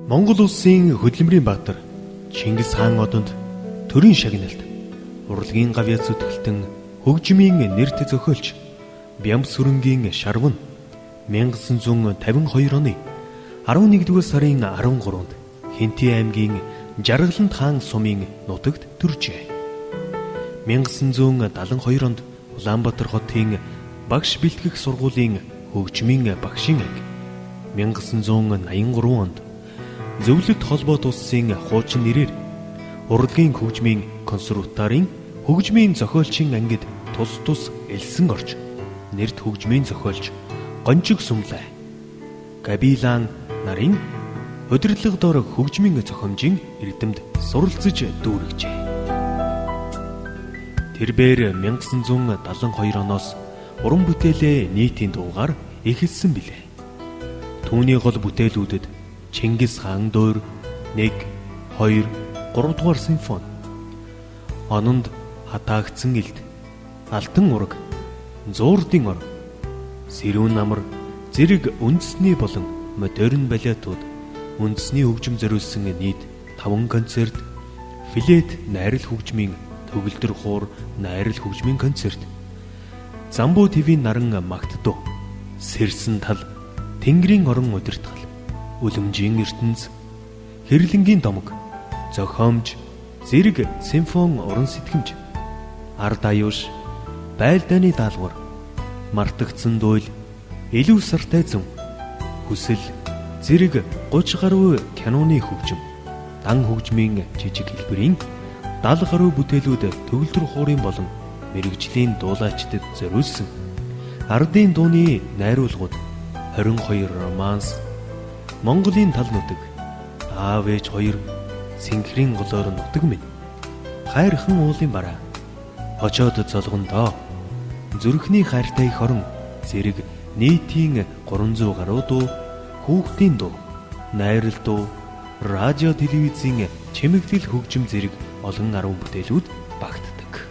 Монгол улсын хөдөлмөрийн баатар Чингис хаан одонд төрийн шагналд урлагийн гавьяц зүтгэлтэн хөгжмийн нэрт зохиолч Бямбсүрэнгийн шарван 1952 оны 11-р сарын 13-нд Хинтээ аймгийн Жаргалант хаан сумын нутагт төржээ. 1972 онд Улаанбаатар хотын багш бэлтгэх сургуулийн хөгжмийн багшийн анги, 1983 онд Зөвлөлт холбоот улсын хуучин нэрээр урлагийн хөгжмийн консерваторийн хөгжмийн зохиолчийн ангид тус тус элсэн орж нэрт хөгжмийн зохиолч Гончиг Сүмлай, Габилан нарын удирдлага дор хөгжмийн зохиомжийн эрдэмд суралцж дүүргэжээ. Тэрбээр 1972 оноос уран бүтээлээ нийтийн дуугаар эхэлсэн билээ. Түүний гол бүтээлүүдэд Чингис хаан дуур 1, 2, 3 дугаар симфони, Ононд хатаагдсан элд, Алтан ураг, Зуурдын ор, Сэрүүн намар зэрэг үндэсний болон модерн балетууд, үндэсний хөгжим зориулсан нийт 5 концерт, флейт найрал хөгжмийн төгөлдөр хуур найрал хөгжмийн концерт, Замбуу твийн наран магтдуу, Сэрсэн тал, Тэнгэрийн орон удирдгал, Үлэмжийн ертөнц, Хэрлэнгийн домог, зохиомж, зэрэг симфон уран сэтгэмж, ард аюуш, байлдааны даалгавар, мартагдсан дуйл, илүү сартай зам, хүсэл, зэрэг 30 гаруй киноны хөгжим, дан хөгжмийн жижиг хэлбэрийн 70 гаруй бүтээлүүд төгөлдөр хуурын болон мэрэгжлийн дуулаачдад зориулсан, ардын дууны найруулгууд, 22 романс, Монголын тал нутаг, аав ээж хоёр, Цэнхэрийн голоор нутаг минь, хайрхан уулын бараа, очоод золгондоо, зүрхний хайртай их орон, зэрэг нийтийн 300 гаруй дуу, хүүхдийн дуу, найрал дуу, радио телевизийн чимэглэл хөгжим зэрэг олон 10 бүтээлүүд багтдаг.